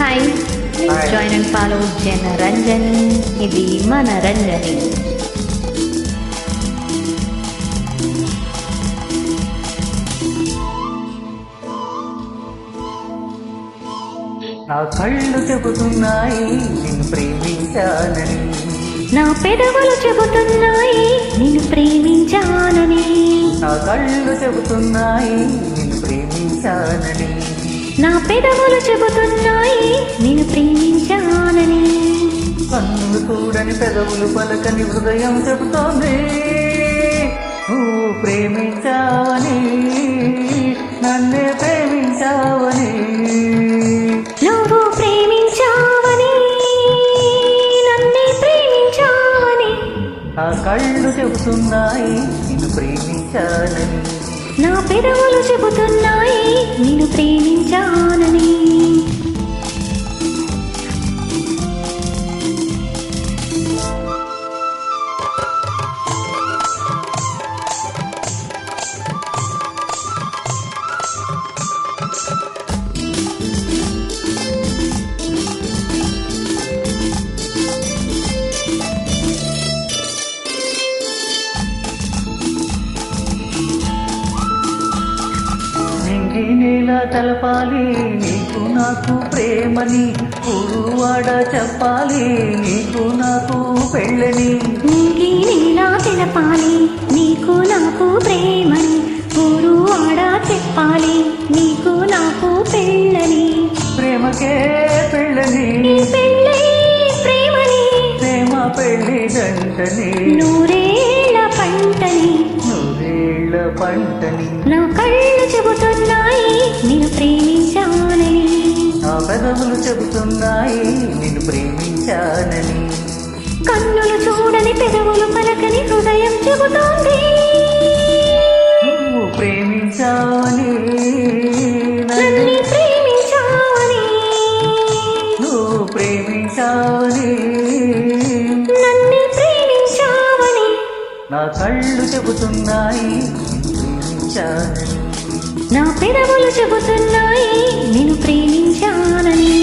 Hi, please join and follow Janaranjani. Idi Manaranjani. నా కళ్ళు చెబుతున్నాయి నిన్ను ప్రేమించానని, నా పెదవులు చెబుతున్నాయి నిన్ను ప్రేమించానని, నా కళ్ళు చెబుతున్నాయి నిన్ను ప్రేమించానని, నా పెదవులు చెబుతున్నాయి నిన్ను ప్రేమించానని, కన్నులు చూడని పెదవులు పలకని హృదయం చెబుతోంది నువ్వు ప్రేమించావని, నన్నే ప్రేమించావని. నువ్వు ప్రేమించావని, నన్నే ప్రేమించావని, నా కళ్ళు చెబుతున్నాయి నిన్ను ప్రేమించానని, నా పెదవులు చెబుతున్నాయి నిన్ను ప్రేమించానని. నేలా తెలపాలి నీకు నాకు ప్రేమని, ఊరువాడ చెప్పాలి నీకు నాకు పెళ్ళని. నీలా తెలపాలి నీకు నాకు ప్రేమని, ఊరు ఆడ చెప్పాలి నీకు నాకు పెళ్ళని. ప్రేమకే పెళ్ళని, పెళ్ళే ప్రేమని, ప్రేమ పెళ్ళి జంటని, నూరేళ్ల పంటని, నూరేళ్ల పంటని. నా కళ్ళు చెబుతున్నాయి నిన్ను ప్రేమించానని, నా పెదవులు చెబుతున్నాయి నిన్ను ప్రేమించానని, కన్నులు చూడని పెదవులు పలకని హృదయం చెబుతోంది నువ్వు ప్రేమించావని, నన్ను ప్రేమించావని, నువ్వు ప్రేమించావని. నన్ను ప్రేమించావని, నా కళ్ళు చెబుతున్నాయి నిన్ను ప్రేమించానని, నా పెదవులు చెబుతున్నాయి నిన్ను ప్రేమించానని.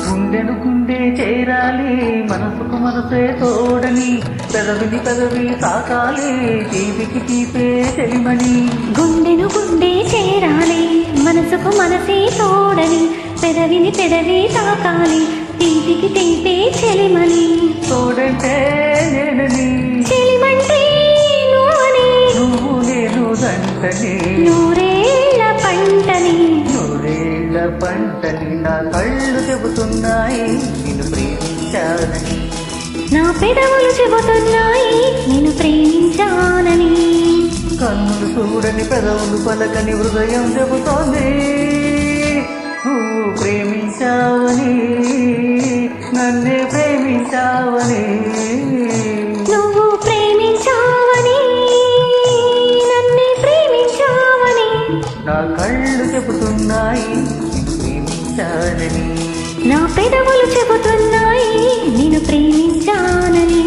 గుండెను గుండె చేరాలి మనసుకు మనసే తోడని, పెదవిని పెదవి తాకాలి తీపికి తీపే చెలిమని. గుండెను గుండె చేరాలి మనసుకు మనసే తోడని, పెదవిని పెదవి తాకాలి తీపికి తీపే చెలిమని. తోడంటే నేనని, చెలిమంటే నువ్వని, నువ్వు నేను దంటని, నూరేళ్ల పంటని, నూరేళ్ల పంటని. నా కళ్ళు చెబుతున్నాయి నిన్ను ప్రేమించానని, నా పెదవులు చెబుతున్నాయి నిన్ను ప్రేమించానని, కన్నులు చూడని పెదవులు పలకని హృదయం చెబుతోంది నువ్వు ప్రేమించావని, నన్నే ప్రేమించావని. నువ్వు ప్రేమించావని, నన్నే ప్రేమించావని, నా కళ్ళు చెబుతున్నాయి నిన్ను ప్రేమించానని, నా పెదవులు చెబుతున్నాయి నిన్ను ప్రేమించానని.